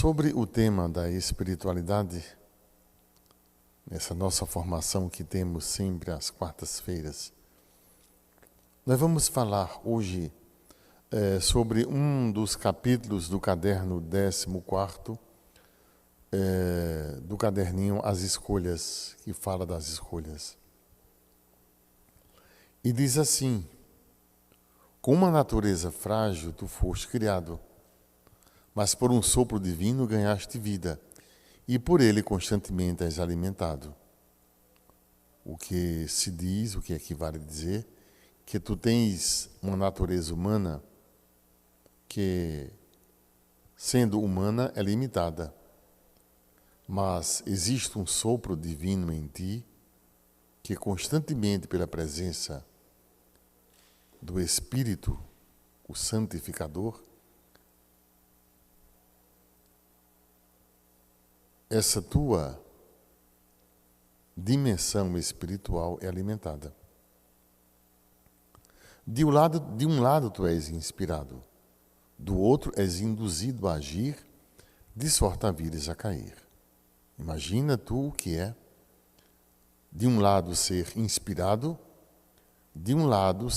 Sobre o tema da espiritualidade, nessa nossa formação que temos sempre às quartas-feiras, nós vamos falar hoje sobre um dos capítulos do caderno 14º, do caderninho As Escolhas, que fala das escolhas. E diz assim: com uma natureza frágil tu foste criado, mas por um sopro divino ganhaste vida, e por ele constantemente és alimentado. O que se diz, o que equivale a dizer, que tu tens uma natureza humana que, sendo humana, é limitada. Mas existe um sopro divino em ti que constantemente, pela presença do Espírito, o santificador, essa tua dimensão espiritual é alimentada. De um lado tu és inspirado, do outro és induzido a agir, de sorte a vires a cair. Imagina tu o que é, de um lado ser inspirado, de um lado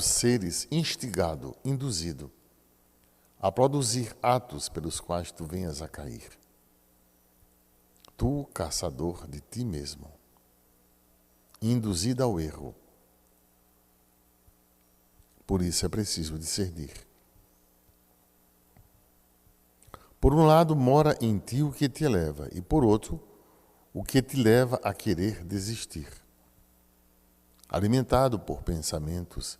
seres instigado, induzido a produzir atos pelos quais tu venhas a cair. Tu, caçador de ti mesmo, induzido ao erro. Por isso é preciso discernir. Por um lado, mora em ti o que te eleva, e por outro, o que te leva a querer desistir. Alimentado por pensamentos,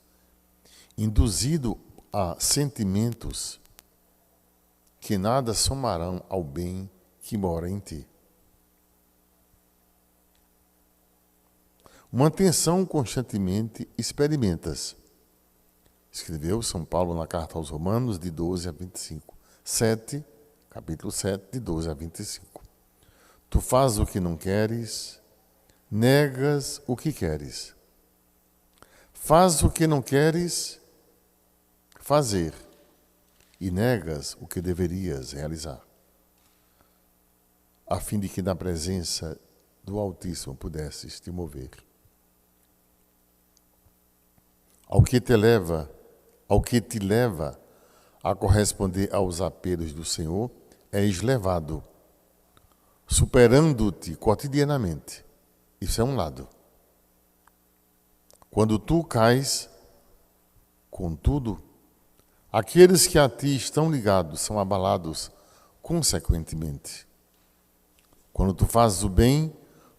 induzido a sentimentos que nada somarão ao bem que mora em ti. Uma tensão constantemente experimentas. Escreveu São Paulo na carta aos Romanos, de 12 a 25. Capítulo 7, de 12 a 25. Tu fazes o que não queres, negas o que queres. Fazes o que não queres fazer e negas o que deverias realizar, a fim de que na presença do Altíssimo pudesses te mover. Ao que te leva a corresponder aos apelos do Senhor, és levado, superando-te cotidianamente. Isso é um lado. Quando tu cais, contudo, aqueles que a ti estão ligados são abalados consequentemente. Quando tu fazes o bem,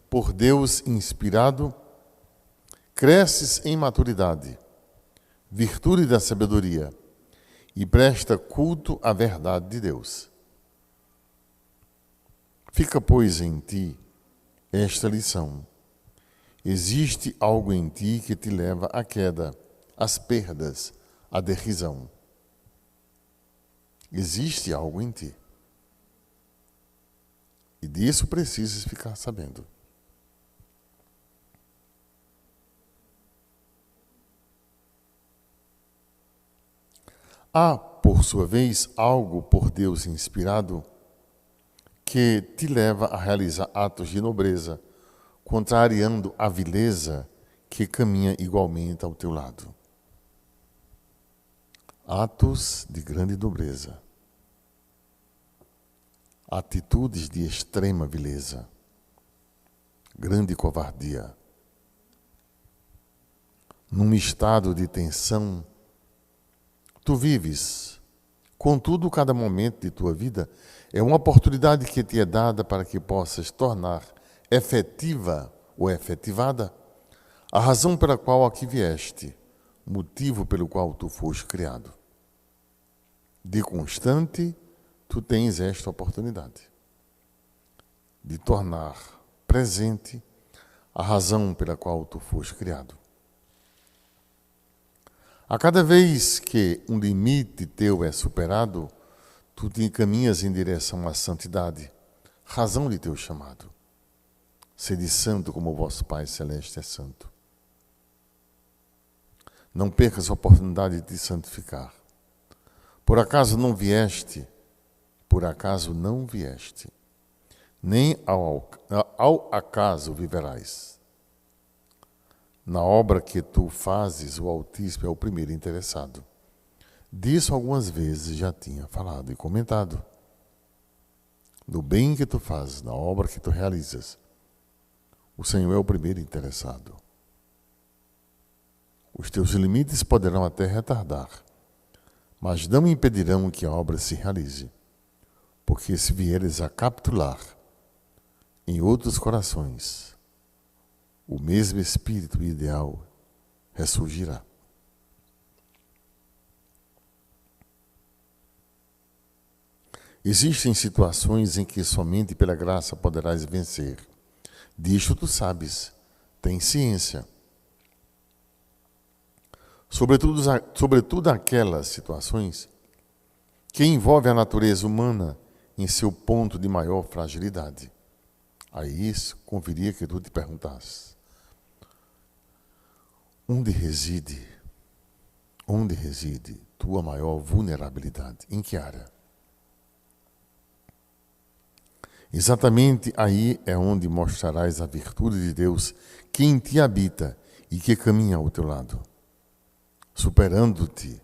por Deus inspirado, cresces em maturidade, virtude da sabedoria, e presta culto à verdade de Deus. Fica, pois, em ti esta lição. Existe algo em ti que te leva à queda, às perdas, à derrisão. Existe algo em ti. E disso precisas ficar sabendo. Há, por sua vez, algo por Deus inspirado que te leva a realizar atos de nobreza, contrariando a vileza que caminha igualmente ao teu lado. Atos de grande nobreza. Atitudes de extrema vileza. Grande covardia. Num estado de tensão, tu vives. Contudo, cada momento de tua vida é uma oportunidade que te é dada para que possas tornar efetiva ou efetivada a razão pela qual aqui vieste, motivo pelo qual tu foste criado. De constante, tu tens esta oportunidade de tornar presente a razão pela qual tu foste criado. A cada vez que um limite teu é superado, tu te encaminhas em direção à santidade, razão de teu chamado. Sede santo como o vosso Pai Celeste é santo. Não percas a oportunidade de te santificar, Por acaso não vieste, nem ao acaso viverás. Na obra que tu fazes, o Altíssimo é o primeiro interessado. Disso algumas vezes já tinha falado e comentado. No bem que tu fazes, na obra que tu realizas, o Senhor é o primeiro interessado. Os teus limites poderão até retardar, mas não impedirão que a obra se realize, porque se vieres a capitular em outros corações, o mesmo espírito ideal ressurgirá. Existem situações em que somente pela graça poderás vencer. Disto tu sabes, tens ciência. Sobretudo aquelas situações que envolvem a natureza humana em seu ponto de maior fragilidade. Aí conviria que tu te perguntasses: onde reside tua maior vulnerabilidade? Em que área? Exatamente aí é onde mostrarás a virtude de Deus que em ti habita e que caminha ao teu lado, superando-te,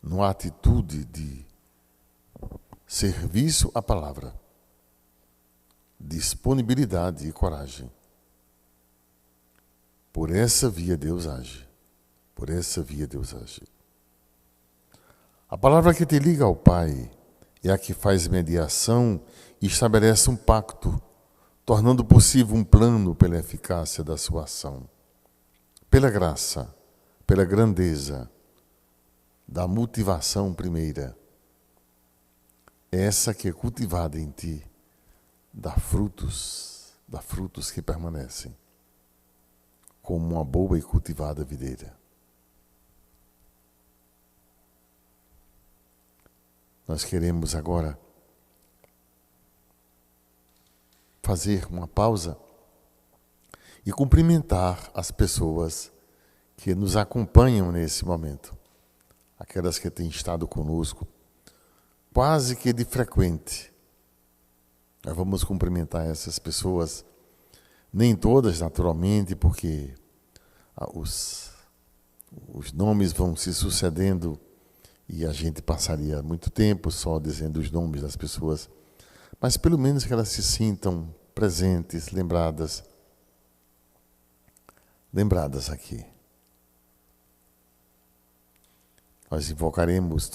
numa atitude de serviço à palavra, disponibilidade e coragem. Por essa via Deus age. A palavra que te liga ao Pai é a que faz mediação e estabelece um pacto, tornando possível um plano pela eficácia da sua ação. Pela graça, pela grandeza da motivação primeira, essa que é cultivada em ti, dá frutos que permanecem, como uma boa e cultivada videira. Nós queremos agora fazer uma pausa e cumprimentar as pessoas que nos acompanham nesse momento. Aquelas que têm estado conosco quase que de frequente. Nós vamos cumprimentar essas pessoas, nem todas naturalmente, porque os nomes vão se sucedendo e a gente passaria muito tempo só dizendo os nomes das pessoas, mas pelo menos que elas se sintam presentes, lembradas aqui. Nós invocaremos,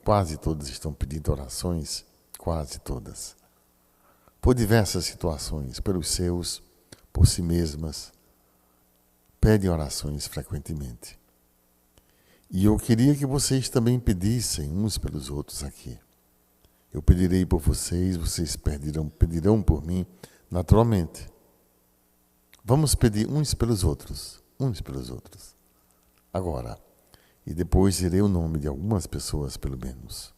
quase todas estão pedindo orações, quase todas, por diversas situações, pelos seus, por si mesmas, pedem orações frequentemente. E eu queria que vocês também pedissem uns pelos outros aqui. Eu pedirei por vocês, vocês pedirão por mim, naturalmente. Vamos pedir uns pelos outros. Agora. E depois direi o nome de algumas pessoas, pelo menos.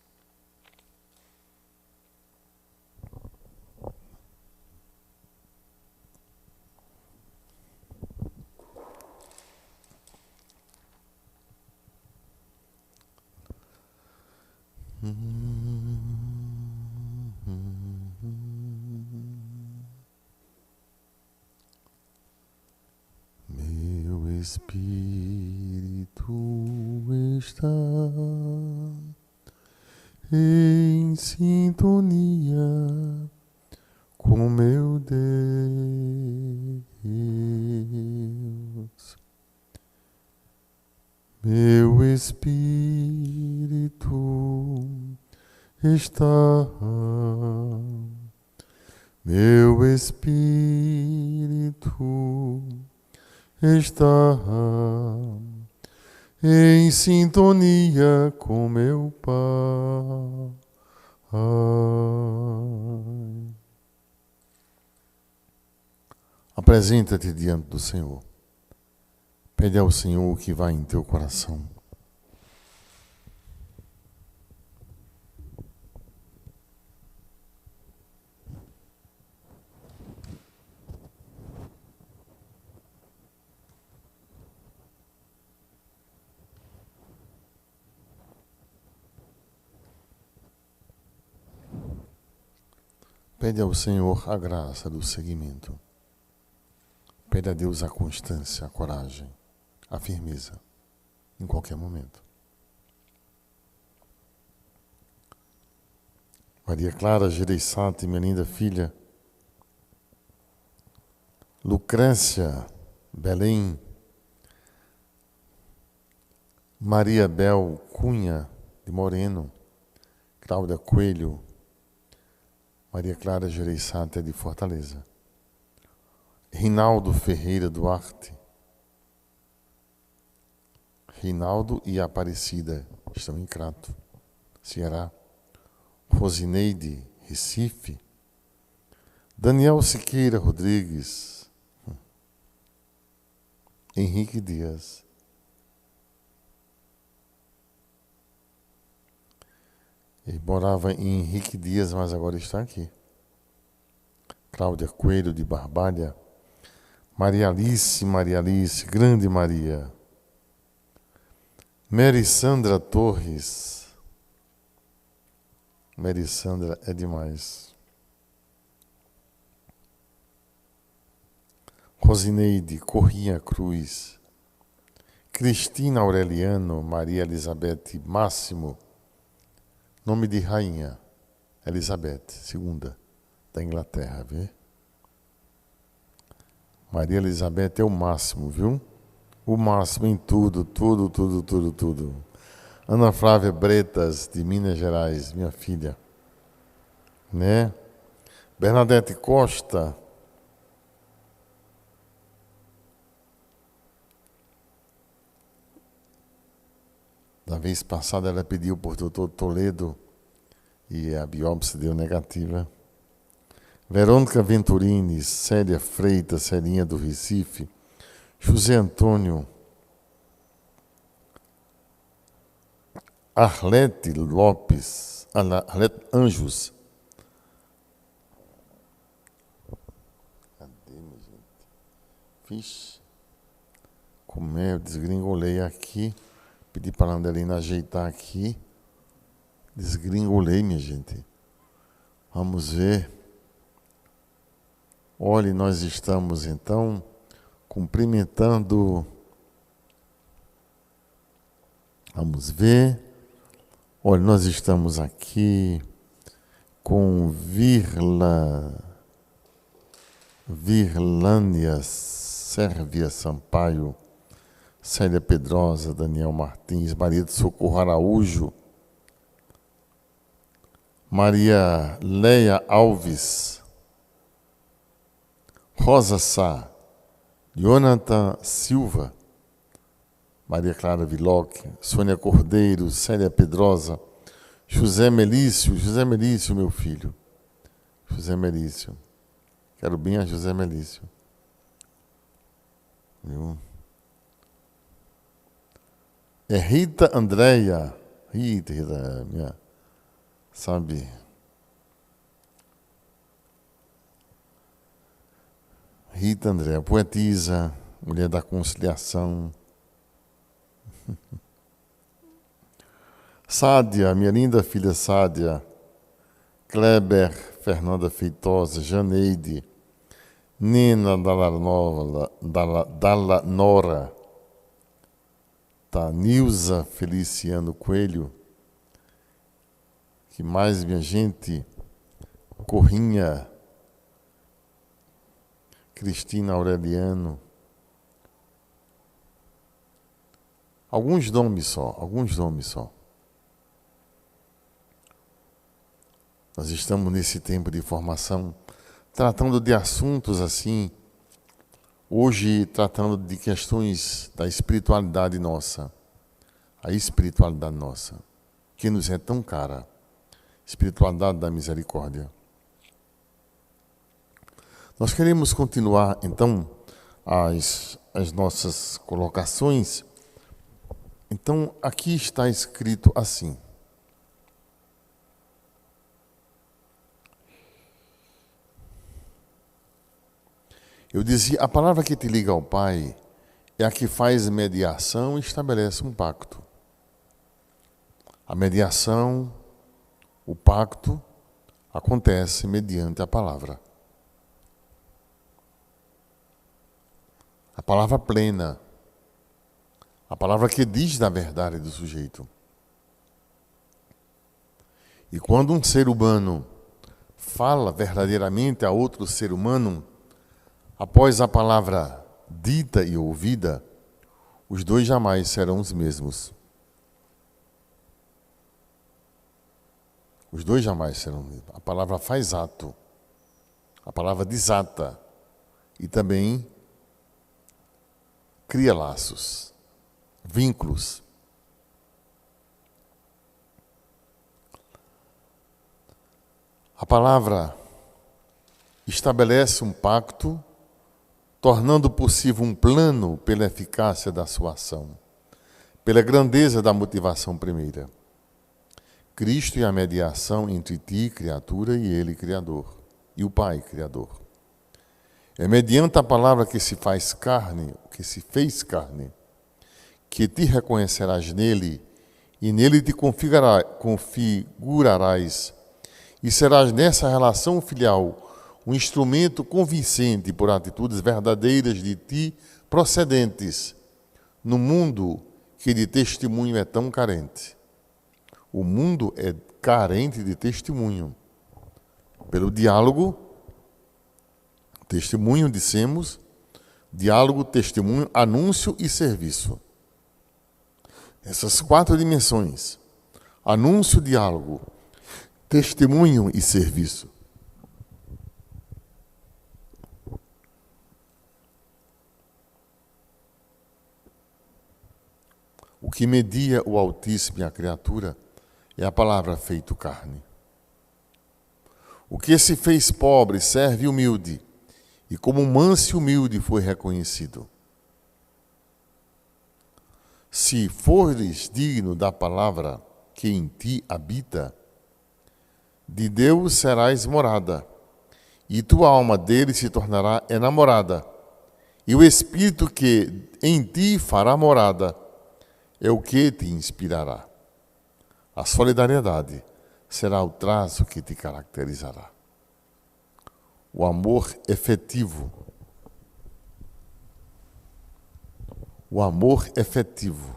Meu espírito está em sintonia com meu Deus. Meu espírito está, meu espírito está em sintonia com meu Pai. Apresenta-te diante do Senhor. Pede ao Senhor o que vai em teu coração. Pede ao Senhor a graça do seguimento. Pede a Deus a constância, a coragem, a firmeza, em qualquer momento. Maria Clara Gereissati, minha linda filha. Lucrécia, Belém. Maria Bel Cunha, de Moreno. Cláudia Coelho. Maria Clara Gereissati, de Fortaleza. Rinaldo Ferreira Duarte. Rinaldo e Aparecida estão em Crato, Ceará. Rosineide, Recife. Daniel Siqueira Rodrigues. Henrique Dias. Ele morava em Henrique Dias, mas agora está aqui. Cláudia Coelho, de Barbalha. Maria Alice, grande Maria. Mary Sandra Torres. Mary Sandra é demais. Rosineide Corrinha Cruz. Cristina Aureliano, Maria Elizabeth Máximo. Nome de rainha, Elizabeth II, da Inglaterra, vê? Maria Elizabeth é o máximo, viu? O máximo em tudo, tudo. Ana Flávia Bretas, de Minas Gerais, minha filha. Né? Bernadette Costa. Da vez passada ela pediu por doutor Toledo e a biópsia deu negativa. Verônica Venturini, Célia Freitas, Celinha do Recife. José Antônio. Arlete Lopes, Arlete Anjos. Cadê, minha gente? Vixe. Como é? Eu desgringolei aqui. Pedi para a Andelina ajeitar aqui. Desgringolei, minha gente. Vamos ver. Olhe, nós estamos então cumprimentando. Vamos ver. Olha, nós estamos aqui com Virlânia Sérvia Sampaio, Célia Pedrosa, Daniel Martins, Maria de Socorro Araújo, Maria Leia Alves, Rosa Sá, Jonathan Silva, Maria Clara Viloc, Sônia Cordeiro, Célia Pedrosa, José Melício, meu filho. José Melício. Quero bem a José Melício. Viu? É Rita Andréia. Rita, minha, sabe? Rita Andréia, poetisa, mulher da conciliação. Sádia, minha linda filha Sádia. Kleber, Fernanda Feitosa, Janeide, Nina Dallanora, Nilza Feliciano Coelho. Que mais, minha gente? Corrinha, Cristina Aureliano. Alguns nomes só. Nós estamos nesse tempo de formação, tratando de assuntos assim, hoje tratando de questões da espiritualidade nossa, a espiritualidade nossa, que nos é tão cara, espiritualidade da misericórdia. Nós queremos continuar, então, as nossas colocações. Então, aqui está escrito assim. Eu dizia, a palavra que te liga ao Pai é a que faz mediação e estabelece um pacto. A mediação, o pacto, acontece mediante a palavra. A palavra plena. A palavra que diz da verdade do sujeito. E quando um ser humano fala verdadeiramente a outro ser humano, após a palavra dita e ouvida, os dois jamais serão os mesmos. Os dois jamais serão os mesmos. A palavra faz ato. A palavra desata. E também cria laços, vínculos. A palavra estabelece um pacto, tornando possível um plano pela eficácia da sua ação, pela grandeza da motivação primeira. Cristo e a mediação entre ti, criatura, e ele, Criador, e o Pai, Criador. É mediante a palavra que se faz carne, que se fez carne, que te reconhecerás nele, e nele te configurarás, e serás nessa relação filial um instrumento convincente por atitudes verdadeiras de ti procedentes, no mundo que de testemunho é tão carente. O mundo é carente de testemunho. Pelo diálogo, testemunho, dissemos, diálogo, testemunho, anúncio e serviço. Essas 4 dimensões, anúncio, diálogo, testemunho e serviço. O que media o Altíssimo e a criatura é a palavra feito carne. O que se fez pobre, serve humilde, e como manso e humilde foi reconhecido. Se fores digno da palavra que em ti habita, de Deus serás morada, e tua alma dele se tornará enamorada, e o Espírito que em ti fará morada é o que te inspirará. A solidariedade será o traço que te caracterizará. O amor efetivo. O amor efetivo.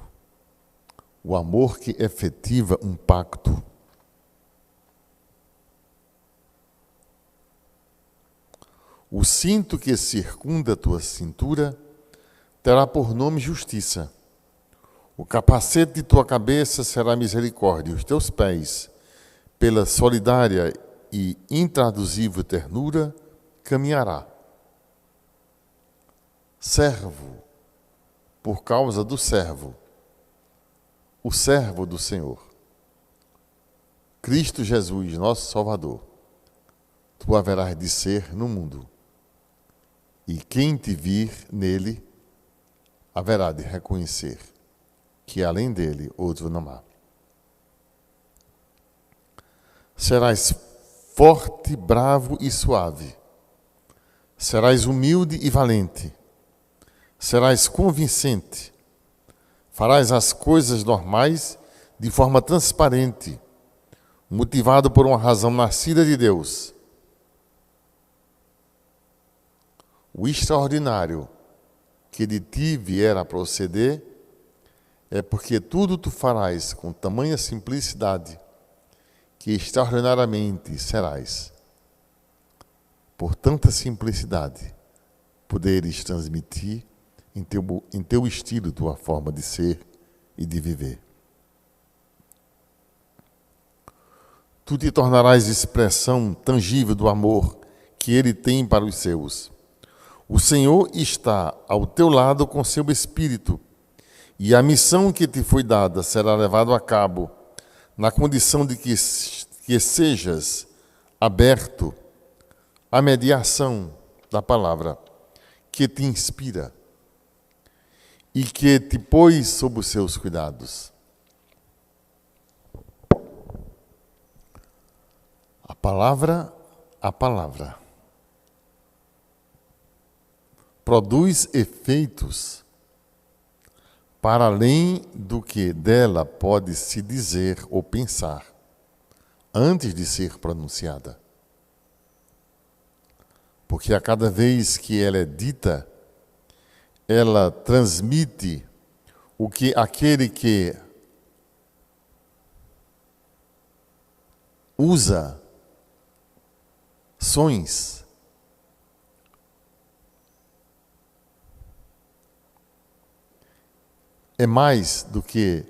O amor que efetiva um pacto. O cinto que circunda a tua cintura terá por nome justiça. O capacete de tua cabeça será misericórdia, os teus pés, pela solidária e intraduzível ternura, caminhará. Servo, por causa do servo, o servo do Senhor. Cristo Jesus, nosso Salvador, tu haverás de ser no mundo, e quem te vir nele haverá de reconhecer que além dele outro não há. Serás forte, bravo e suave. Serás humilde e valente. Serás convincente. Farás as coisas normais de forma transparente, motivado por uma razão nascida de Deus. O extraordinário que de ti vier a proceder é porque tudo tu farás com tamanha simplicidade que extraordinariamente serás. Por tanta simplicidade, poderes transmitir em teu estilo tua forma de ser e de viver. Tu te tornarás expressão tangível do amor que Ele tem para os seus. O Senhor está ao teu lado com seu Espírito, e a missão que te foi dada será levada a cabo na condição de que sejas aberto à mediação da palavra que te inspira e que te pôs sob os seus cuidados. A palavra produz efeitos para além do que dela pode se dizer ou pensar, antes de ser pronunciada. Porque a cada vez que ela é dita, ela transmite o que aquele que usa sons é mais do que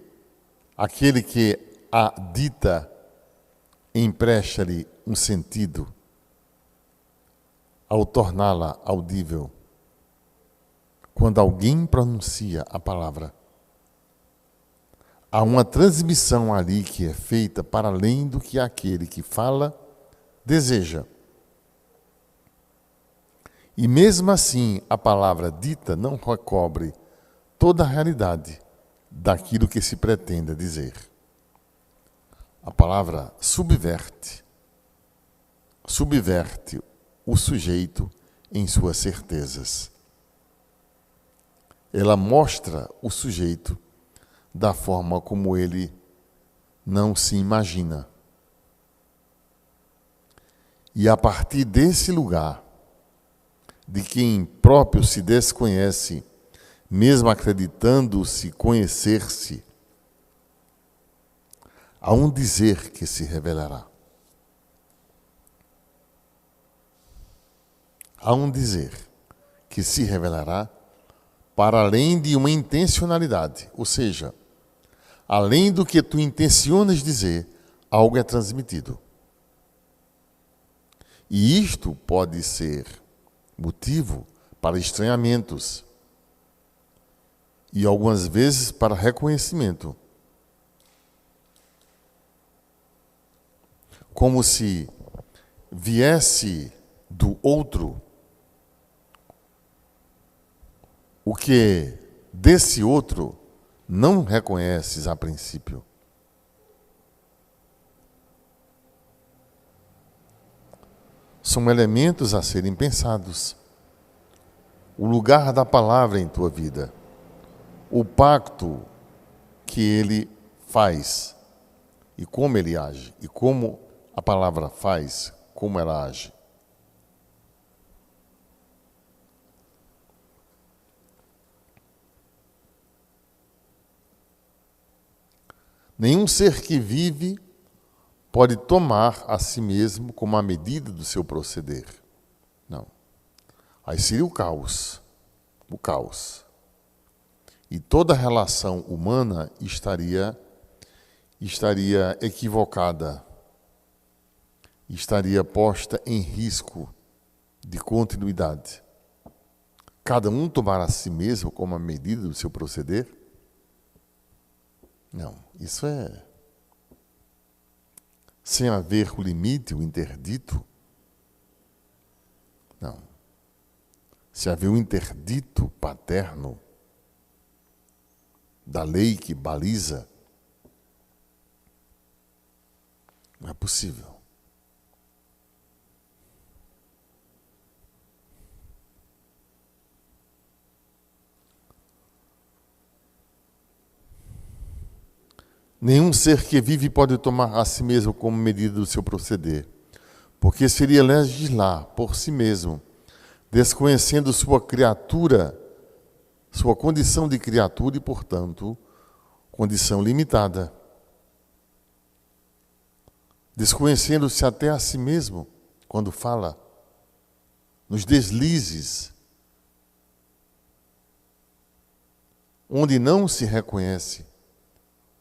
aquele que a dita empresta-lhe um sentido ao torná-la audível. Quando alguém pronuncia a palavra, há uma transmissão ali que é feita para além do que aquele que fala deseja. E mesmo assim, a palavra dita não recobre toda a realidade daquilo que se pretenda dizer. A palavra subverte o sujeito em suas certezas. Ela mostra o sujeito da forma como ele não se imagina. E a partir desse lugar, de quem próprio se desconhece, mesmo acreditando-se conhecer-se, há um dizer que se revelará. Há um dizer que se revelará para além de uma intencionalidade, ou seja, além do que tu intencionas dizer, algo é transmitido. E isto pode ser motivo para estranhamentos e algumas vezes para reconhecimento. Como se viesse do outro o que desse outro não reconheces a princípio. São elementos a serem pensados. O lugar da palavra em tua vida, o pacto que ele faz e como ele age, e como a palavra faz, como ela age. Nenhum ser que vive pode tomar a si mesmo como a medida do seu proceder. Não. Aí seria o caos. O caos. E toda relação humana estaria equivocada. Estaria posta em risco de continuidade. Cada um tomar a si mesmo como a medida do seu proceder? Não, isso é sem haver o limite, o interdito. Não. Se haver um interdito paterno da lei que baliza, não é possível. Nenhum ser que vive pode tomar a si mesmo como medida do seu proceder, porque seria legislar por si mesmo, desconhecendo sua criatura, sua condição de criatura e, portanto, condição limitada. Desconhecendo-se até a si mesmo, quando fala, nos deslizes, onde não se reconhece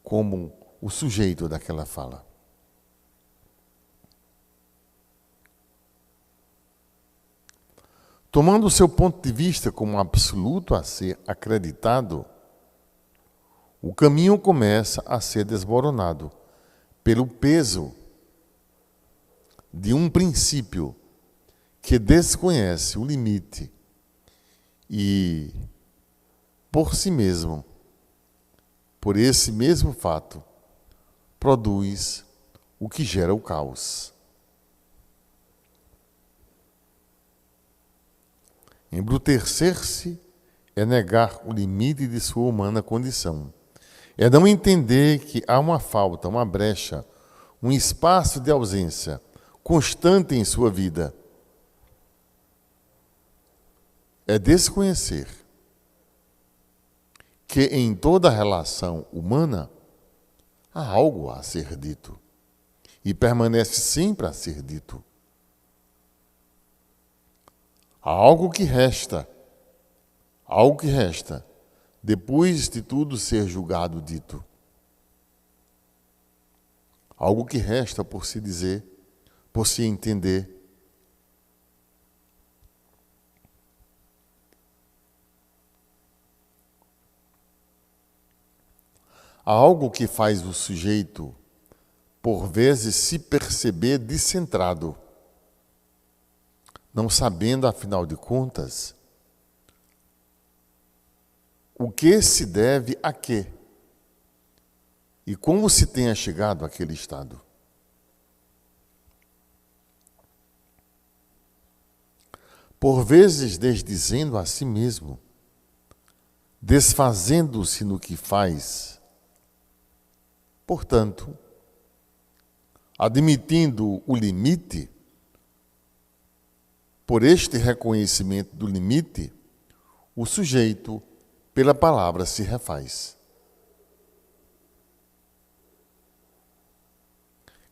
como o sujeito daquela fala. Tomando o seu ponto de vista como absoluto a ser acreditado, o caminho começa a ser desmoronado pelo peso de um princípio que desconhece o limite e, por si mesmo, por esse mesmo fato, produz o que gera o caos. Embrutecer-se é negar o limite de sua humana condição. É não entender que há uma falta, uma brecha, um espaço de ausência constante em sua vida. é desconhecer que em toda relação humana há algo a ser dito e permanece sempre a ser dito. Há algo que resta, depois de tudo ser julgado, dito. Algo que resta por se dizer, por se entender. Há algo que faz o sujeito, por vezes, se perceber descentrado, não sabendo, afinal de contas, o que se deve a quê e como se tenha chegado àquele estado. Por vezes, desdizendo a si mesmo, desfazendo-se no que faz, portanto, admitindo o limite, por este reconhecimento do limite, o sujeito, pela palavra, se refaz.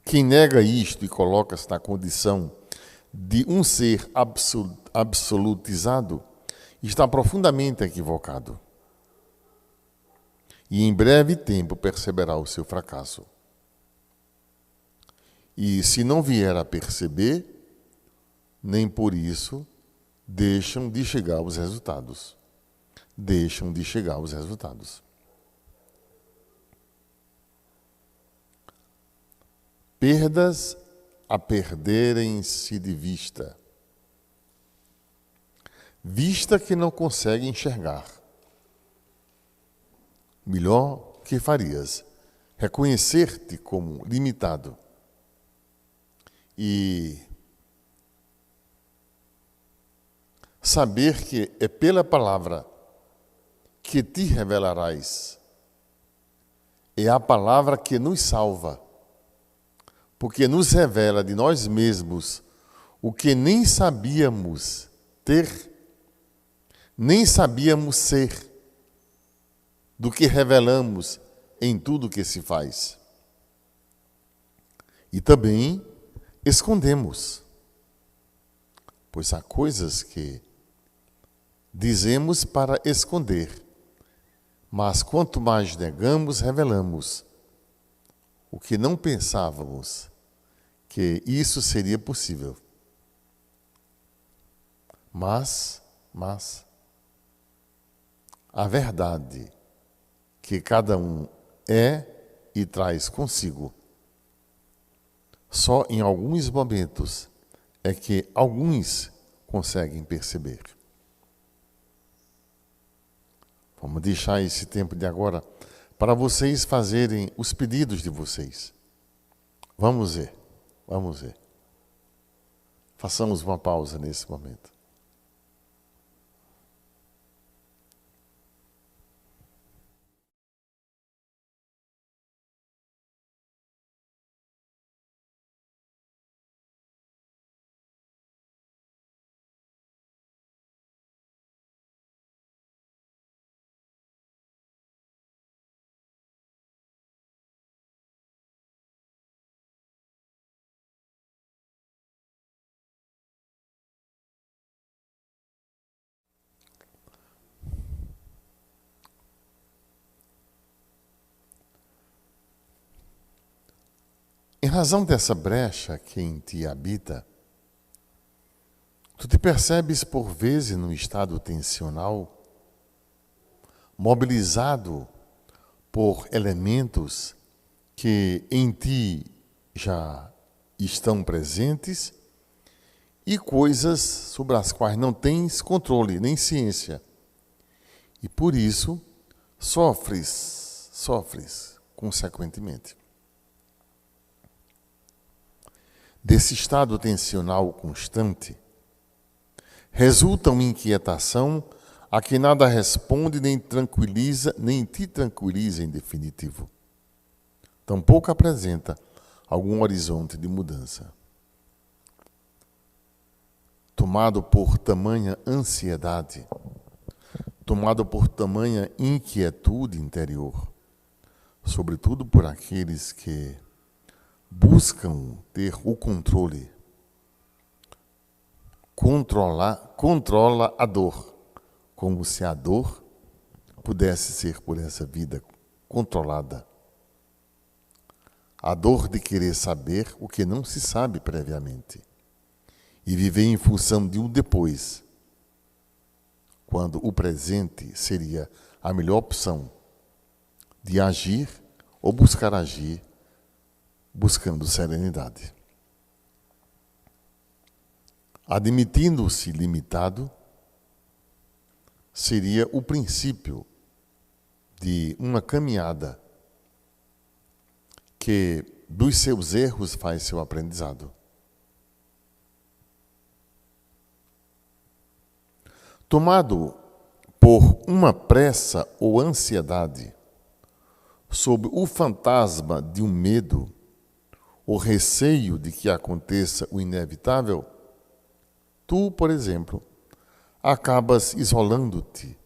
Quem nega isto e coloca-se na condição de um ser absolutizado está profundamente equivocado. E em breve tempo perceberá o seu fracasso. E se não vier a perceber, nem por isso deixam de chegar os resultados. Perdas a perderem-se de vista. Vista que não consegue enxergar. Melhor que farias, reconhecer-te como limitado. E saber que é pela palavra que te revelarás. É a palavra que nos salva, porque nos revela de nós mesmos o que nem sabíamos ter, nem sabíamos ser, do que revelamos em tudo que se faz. E também escondemos, pois há coisas que dizemos para esconder, mas quanto mais negamos, revelamos o que não pensávamos que isso seria possível. Mas a verdade que cada um é e traz consigo, só em alguns momentos é que alguns conseguem perceber. Vamos deixar esse tempo de agora para vocês fazerem os pedidos de vocês. Vamos ver. Façamos uma pausa nesse momento. Em razão dessa brecha que em ti habita, tu te percebes por vezes num estado tensional, mobilizado por elementos que em ti já estão presentes e coisas sobre as quais não tens controle nem ciência. E por isso sofres consequentemente. Desse estado tensional constante, resulta uma inquietação a que nada responde nem te tranquiliza em definitivo. Tampouco apresenta algum horizonte de mudança. tomado por tamanha ansiedade, tomado por tamanha inquietude interior, sobretudo por aqueles que buscam ter o controle, controla a dor, como se a dor pudesse ser por essa vida controlada. A dor de querer saber o que não se sabe previamente e viver em função de um depois, quando o presente seria a melhor opção de agir ou buscar agir buscando serenidade. Admitindo-se limitado, seria o princípio de uma caminhada que dos seus erros faz seu aprendizado. Tomado por uma pressa ou ansiedade, sob o fantasma de um medo, o receio de que aconteça o inevitável, tu, por exemplo, acabas isolando-te,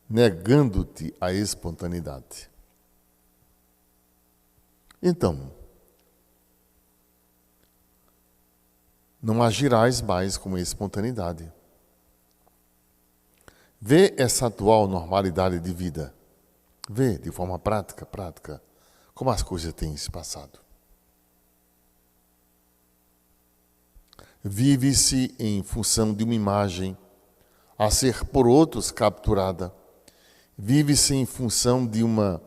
negando-te a espontaneidade. Então, não agirás mais com espontaneidade. Vê essa atual normalidade de vida. Vê de forma prática, como as coisas têm se passado. Vive-se em função de uma imagem a ser por outros capturada. Vive-se em função de uma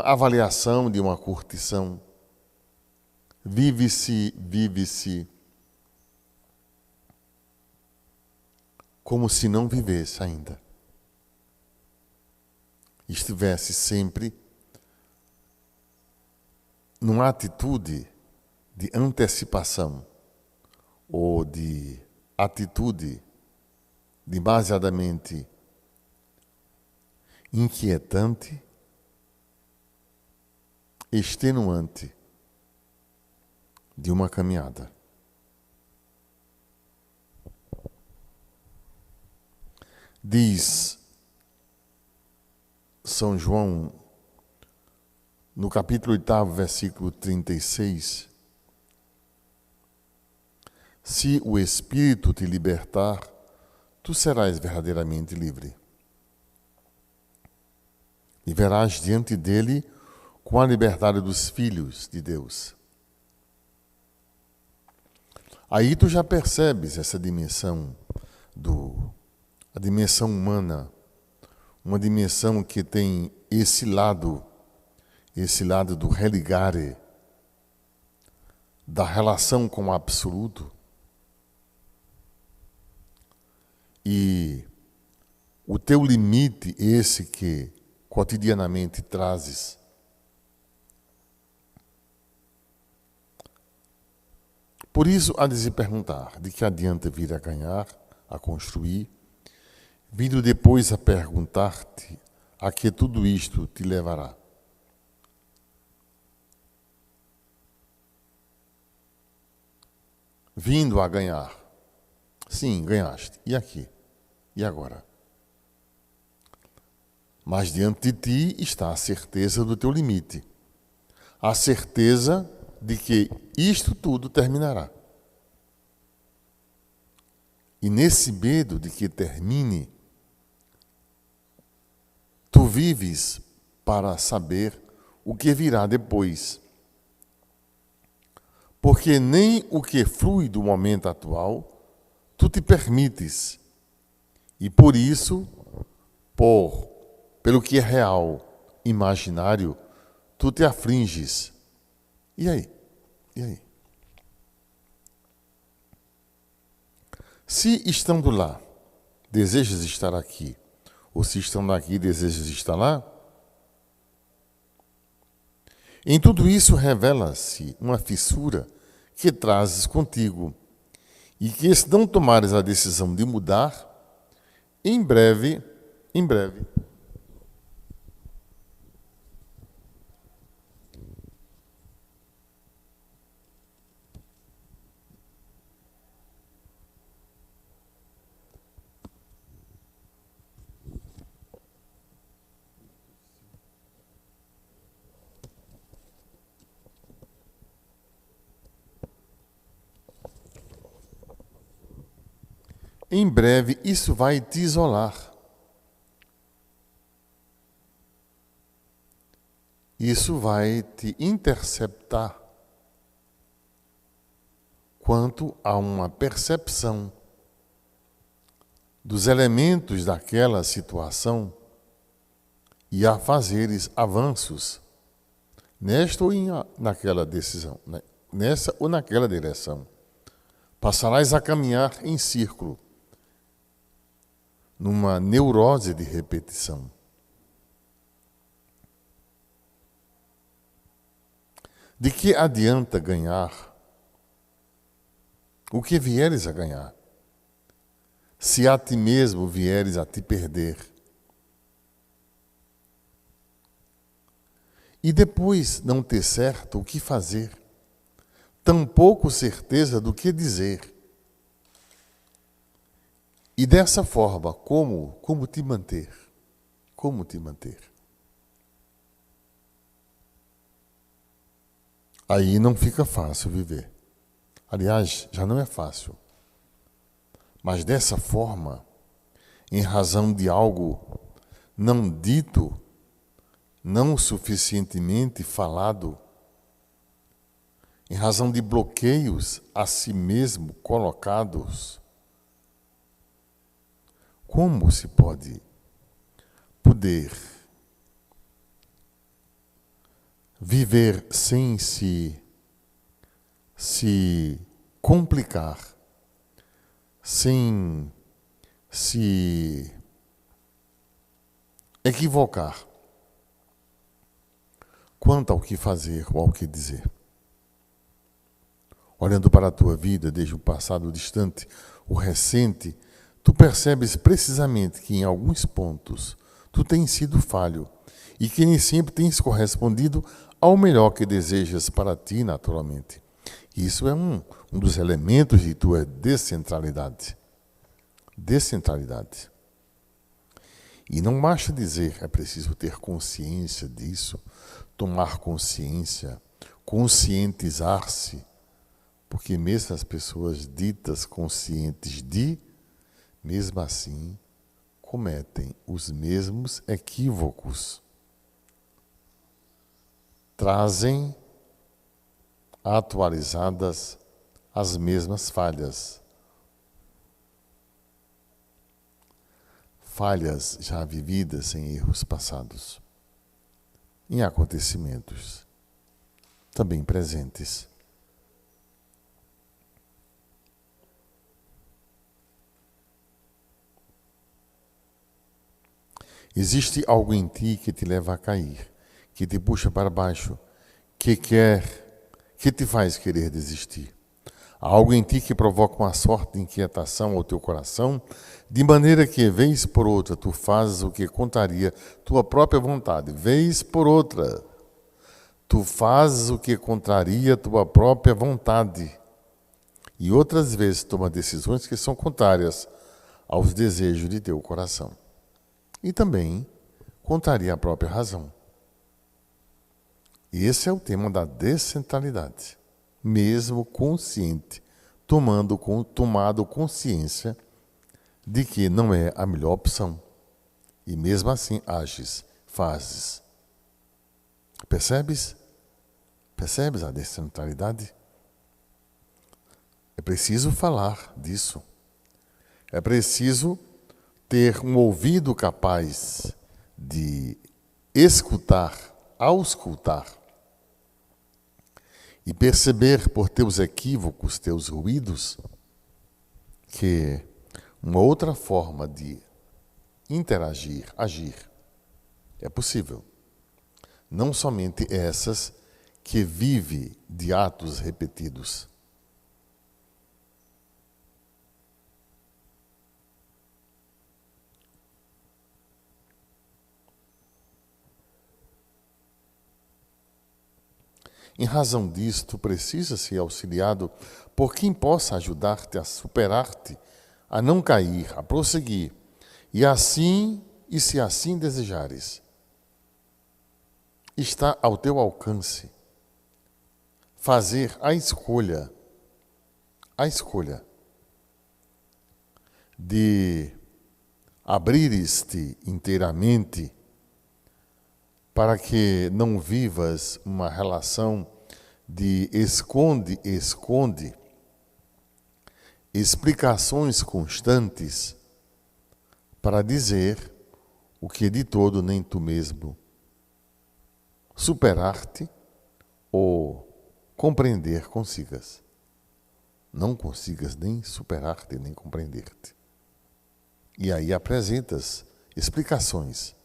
avaliação, de uma curtição. Vive-se como se não vivesse ainda. Estivesse sempre numa atitude de antecipação ou de atitude demasiadamente inquietante, extenuante de uma caminhada. Diz São João, no capítulo 8, versículo 36, se o Espírito te libertar, tu serás verdadeiramente livre. Viverás diante dele com a liberdade dos filhos de Deus. Aí tu já percebes essa dimensão a dimensão humana, uma dimensão que tem esse lado do religare, da relação com o absoluto. E o teu limite, esse que cotidianamente trazes, por isso há de se perguntar, de que adianta vir a ganhar, a construir, vindo depois a perguntar-te a que tudo isto te levará. Vindo a ganhar. Sim, ganhaste. E aqui? E agora? Mas diante de ti está a certeza do teu limite. A certeza de que isto tudo terminará. E nesse medo de que termine, tu vives para saber o que virá depois. Porque nem o que flui do momento atual tu te permites. E por isso, pelo que é real, imaginário, tu te afliges. E aí? E aí? Se estando lá, desejas estar aqui, ou se estando aqui, desejas estar lá, em tudo isso revela-se uma fissura que trazes contigo e que, se não tomares a decisão de mudar, em breve, em breve isso vai te isolar. Isso vai te interceptar quanto a uma percepção dos elementos daquela situação e a fazeres avanços nesta ou naquela decisão, nessa ou naquela direção. Passarás a caminhar em círculo, numa neurose de repetição. De que adianta ganhar o que vieres a ganhar, se a ti mesmo vieres a te perder? E depois não ter certo o que fazer, tampouco certeza do que dizer. E dessa forma, como te manter? Como te manter? Aí não fica fácil viver. Aliás, já não é fácil. Mas dessa forma, em razão de algo não dito, não suficientemente falado, em razão de bloqueios a si mesmo colocados, como se pode viver sem se complicar, sem se equivocar quanto ao que fazer ou ao que dizer? Olhando para a tua vida, desde o passado distante, o recente, tu percebes precisamente que em alguns pontos tu tens sido falho e que nem sempre tens correspondido ao melhor que desejas para ti naturalmente. Isso é um dos elementos de tua descentralidade. Descentralidade. E não basta dizer, é preciso ter consciência disso, tomar consciência, conscientizar-se, porque mesmo as pessoas ditas conscientes mesmo assim, cometem os mesmos equívocos. Trazem atualizadas as mesmas falhas. Falhas já vividas em erros passados, em acontecimentos também presentes. Existe algo em ti que te leva a cair, que te puxa para baixo, que te faz querer desistir. Há algo em ti que provoca uma sorte de inquietação ao teu coração, de maneira que, vez por outra, tu fazes o que contraria tua própria vontade. Vez por outra, tu fazes o que contraria tua própria vontade. E outras vezes toma decisões que são contrárias aos desejos de teu coração. E também contraria a própria razão. E esse é o tema da descentralidade. Mesmo consciente, tomado consciência de que não é a melhor opção. E mesmo assim ages, fazes. Percebes? Percebes a descentralidade? É preciso falar disso. É preciso ter um ouvido capaz de escutar, auscultar, e perceber por teus equívocos, teus ruídos, que uma outra forma de interagir, agir, é possível. Não somente essas que vive de atos repetidos. Em razão disto, precisa ser auxiliado por quem possa ajudar-te a superar-te, a não cair, a prosseguir, e se assim desejares, está ao teu alcance fazer a escolha de abrires-te inteiramente para que não vivas uma relação de esconde, explicações constantes para dizer o que de todo nem tu mesmo superar-te ou compreender consigas. Não consigas nem superar-te, nem compreender-te. E aí apresentas explicações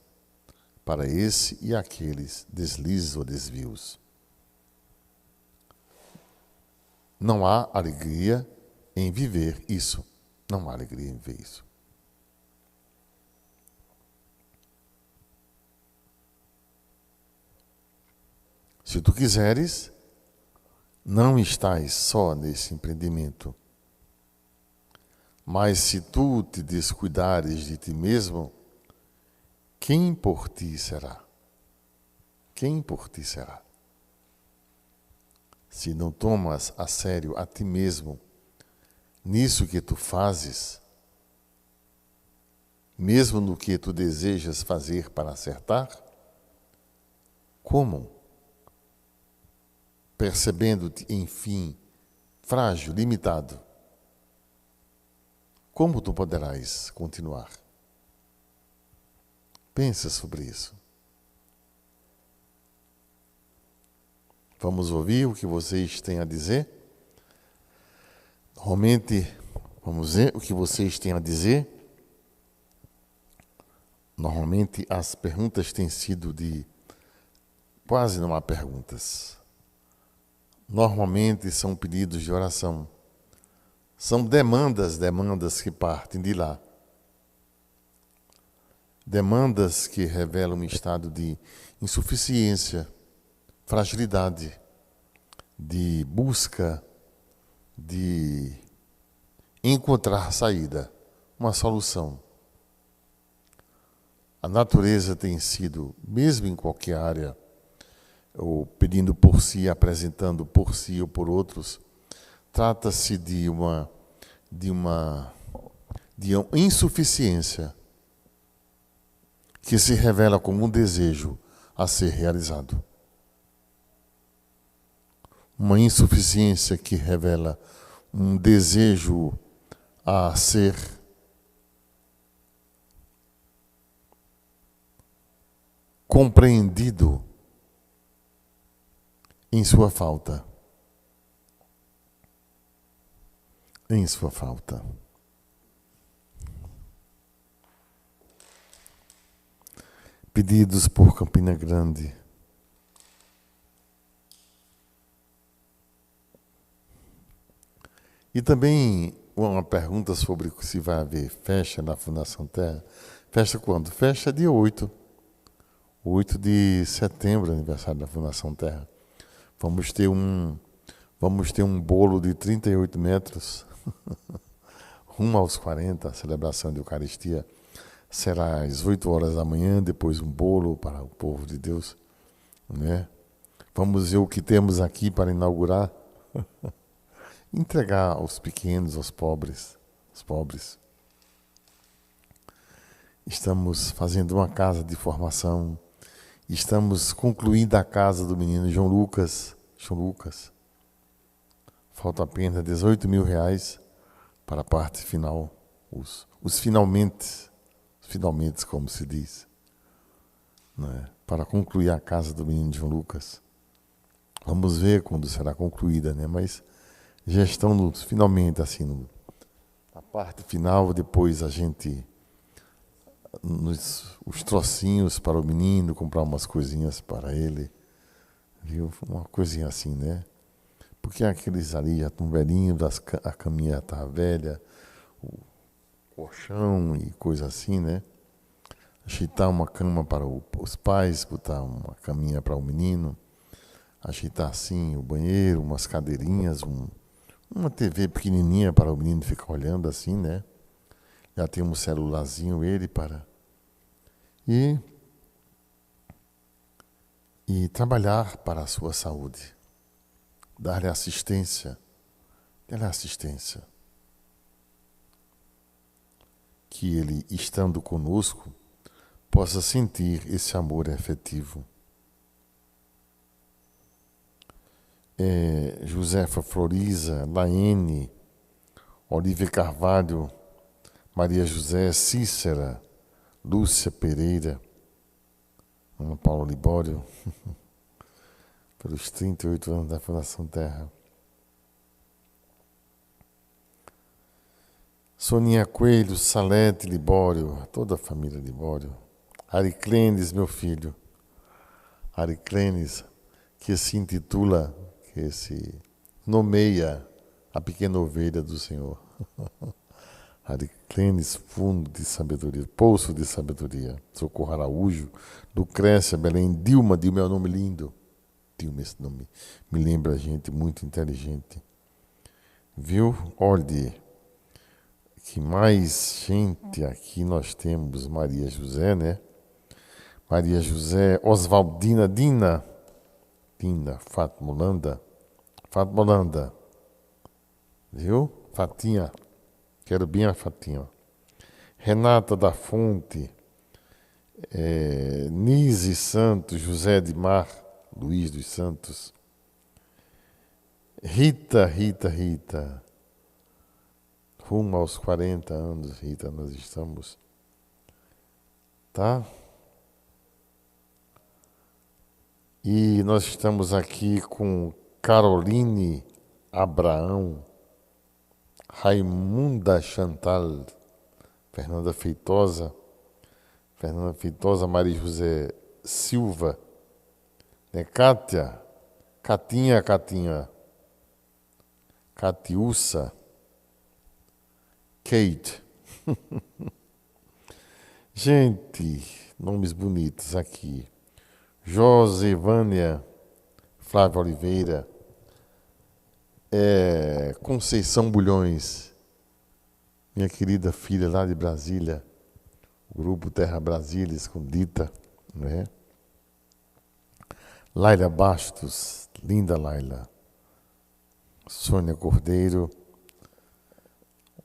para esse e aqueles deslizes ou desvios. Não há alegria em viver isso. Não há alegria em ver isso. Se tu quiseres, não estás só nesse empreendimento. Mas se tu te descuidares de ti mesmo, quem por ti será? Quem por ti será? Se não tomas a sério a ti mesmo, nisso que tu fazes, mesmo no que tu desejas fazer para acertar, como? Percebendo-te, enfim, frágil, limitado, como tu poderás continuar? Pensa sobre isso. Vamos ouvir o que vocês têm a dizer? Normalmente, vamos ver o que vocês têm a dizer. Normalmente as perguntas têm sido de... Quase não há perguntas. Normalmente são pedidos de oração. São demandas que partem de lá. Demandas que revelam um estado de insuficiência, fragilidade, de busca, de encontrar saída, uma solução. A natureza tem sido, mesmo em qualquer área, ou pedindo por si, apresentando por si ou por outros, trata-se de uma insuficiência que se revela como um desejo a ser realizado. Uma insuficiência que revela um desejo a ser compreendido em sua falta. Em sua falta. Pedidos por Campina Grande. E também uma pergunta sobre se vai haver festa na Fundação Terra. Festa quando? Festa dia 8. 8 de setembro, aniversário da Fundação Terra. Vamos ter um bolo de 38 metros, rumo aos 40, a celebração de Eucaristia. Será às 8 horas da manhã, depois um bolo para o povo de Deus, né? Vamos ver o que temos aqui para inaugurar. Entregar aos pequenos, aos pobres. Estamos fazendo uma casa de formação. Estamos concluindo a casa do menino João Lucas. Falta apenas R$18.000 para a parte final. Os finalmente, como se diz, né? Para concluir a casa do menino João Lucas. Vamos ver quando será concluída, né? Mas já estão finalmente, assim, na parte final. Depois a gente, os trocinhos para o menino, comprar umas coisinhas para ele, viu? Uma coisinha assim, né? Porque aqueles ali já estão velhinhos, a caminha está velha, o colchão e coisa assim, né? Ajeitar uma cama para os pais, botar uma caminha para o menino, ajeitar assim o banheiro, umas cadeirinhas, uma TV pequenininha para o menino ficar olhando assim, né? Já tem um celularzinho ele para... E trabalhar para a sua saúde. Dar-lhe assistência. que Ele, estando conosco, possa sentir esse amor efetivo. Josefa Floriza, Laene, Olívia Carvalho, Maria José, Cícera, Lúcia Pereira, Ana Paula Libório, pelos 38 anos da Fundação Terra. Soninha Coelho, Salete Libório, toda a família Libório. Ariclenes, meu filho. Ariclenes, que se intitula, que se nomeia a pequena ovelha do Senhor. Ariclenes, fundo de sabedoria, poço de sabedoria. Socorro Araújo, Lucrécia, Belém, Dilma é um nome lindo. Dilma, esse nome me lembra gente muito inteligente. Viu? Olhe, que mais gente aqui nós temos. Maria José, né? Maria José, Oswaldina, Dina, Fátima Holanda, viu? Fatinha, quero bem a Fatinha. Renata da Fonte, Nise Santos, José de Mar, Luiz dos Santos, Rita, rumo aos 40 anos, Rita, nós estamos, tá? E nós estamos aqui com Caroline Abraão, Raimunda Chantal, Fernanda Feitosa, Maria José Silva, né? Cátia, Catinha, Catiúça, Kate. Gente, nomes bonitos aqui. Josevânia, Flávia Oliveira, Conceição Bulhões, minha querida filha lá de Brasília, o grupo Terra Brasília, escondida, né? Laila Bastos, linda Laila, Sônia Cordeiro,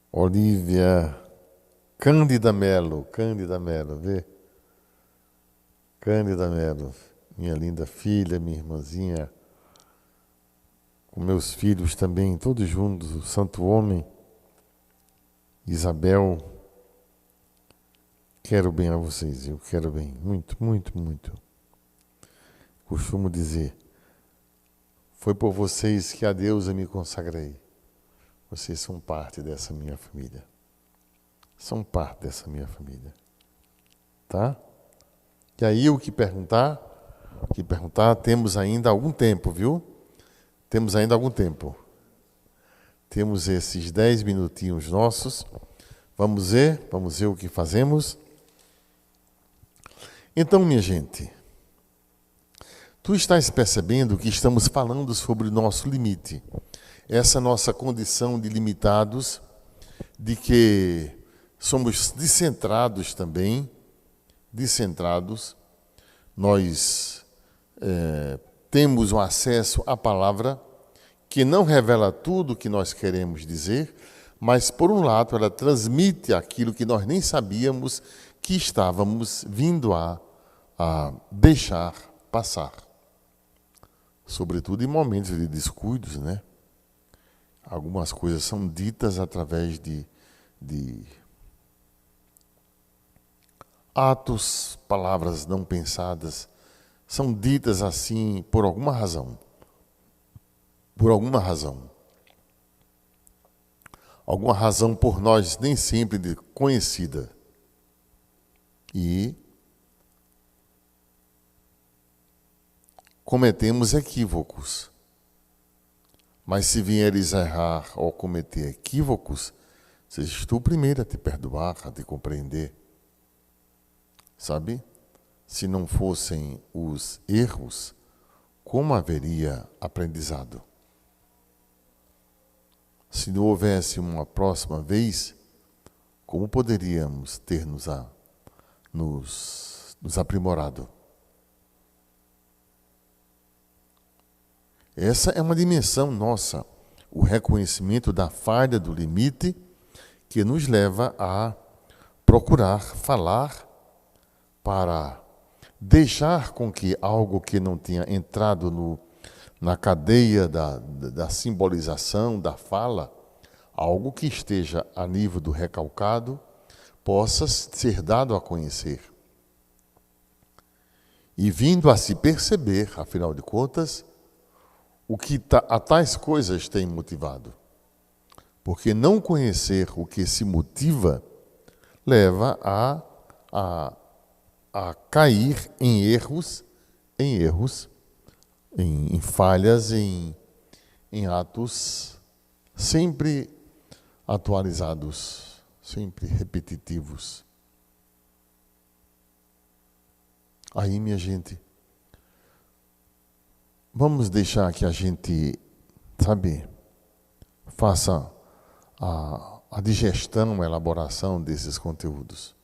Olívia, Cândida Melo, vê? Cândida Melo, minha linda filha, minha irmãzinha, com meus filhos também, todos juntos, o Santo Homem, Isabel, quero bem a vocês, eu quero bem, muito. Costumo dizer, foi por vocês que a Deus eu me consagrei. Vocês são parte dessa minha família. Tá? E aí o que perguntar, temos ainda algum tempo, viu? Temos esses 10 minutinhos nossos. Vamos ver o que fazemos. Então, minha gente, tu estás percebendo que estamos falando sobre o nosso limite. Essa nossa condição de limitados, de que somos descentrados também, nós temos um acesso à palavra que não revela tudo o que nós queremos dizer, mas, por um lado, ela transmite aquilo que nós nem sabíamos que estávamos vindo a deixar passar. Sobretudo em momentos de descuidos, né? Algumas coisas são ditas através de atos, palavras não pensadas, são ditas assim por alguma razão. Alguma razão por nós nem sempre conhecida. E cometemos equívocos. Mas se vieres a errar ou cometer equívocos, sejas tu primeiro a te perdoar, a te compreender. Sabe? Se não fossem os erros, como haveria aprendizado? Se não houvesse uma próxima vez, como poderíamos ter nos aprimorado? Essa é uma dimensão nossa, o reconhecimento da falha do limite que nos leva a procurar falar para deixar com que algo que não tinha entrado na cadeia da simbolização, da fala, algo que esteja a nível do recalcado, possa ser dado a conhecer. E vindo a se perceber, afinal de contas, o que a tais coisas tem motivado. Porque não conhecer o que se motiva leva a cair em erros, em falhas, em atos sempre atualizados, sempre repetitivos. Aí, minha gente, vamos deixar que a gente, faça a digestão, a elaboração desses conteúdos.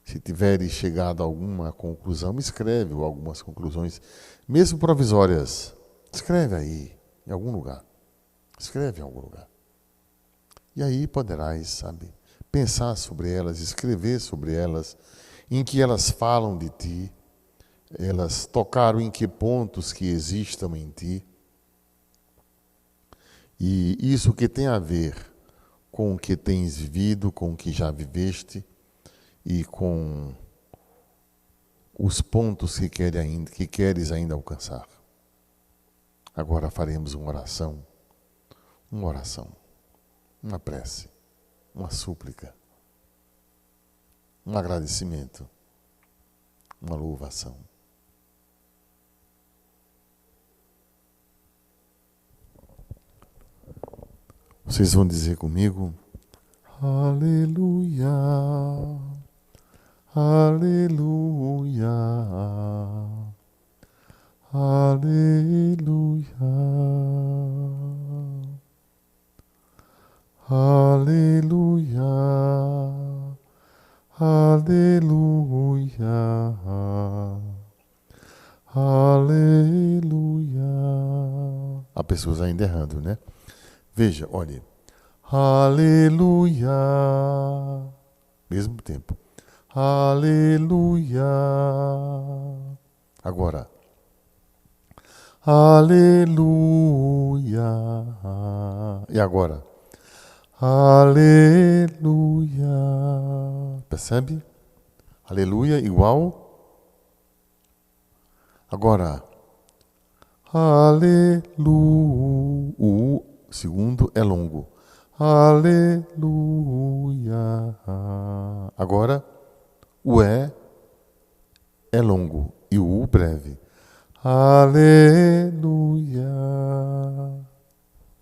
Se tiveres chegado a alguma conclusão, escreve ou algumas conclusões, mesmo provisórias. Escreve aí, em algum lugar. Escreve em algum lugar. E aí poderás, pensar sobre elas, escrever sobre elas, em que elas falam de ti, elas tocaram em que pontos que existam em ti. E isso que tem a ver com o que tens vivido, com o que já viveste e com os pontos que queres ainda alcançar. Agora faremos uma oração, uma prece, uma súplica, um agradecimento, uma louvação. Vocês vão dizer comigo: Aleluia, aleluia, aleluia, aleluia, aleluia, aleluia. Há pessoas ainda errando, né? Veja, olhe. Aleluia. Mesmo tempo. Aleluia. Agora. Aleluia. E agora? Aleluia. Percebe? Aleluia igual. Agora. Aleluia. O segundo é longo. Aleluia. Agora, o é longo e o breve. Aleluia.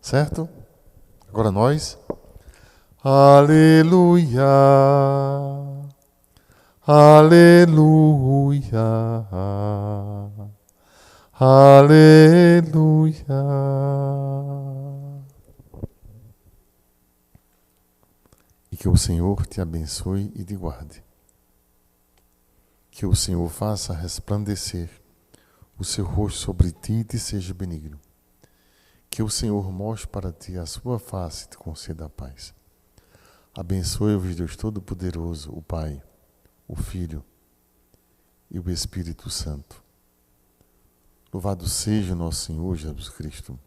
Certo? Agora nós. Aleluia. Aleluia. Aleluia. E que o Senhor te abençoe e te guarde. Que o Senhor faça resplandecer o seu rosto sobre ti e te seja benigno. Que o Senhor mostre para ti a sua face e te conceda a paz. Abençoe-vos, Deus Todo-Poderoso, o Pai, o Filho e o Espírito Santo. Louvado seja o nosso Senhor Jesus Cristo.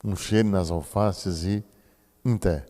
Um cheiro nas alfaces e em té.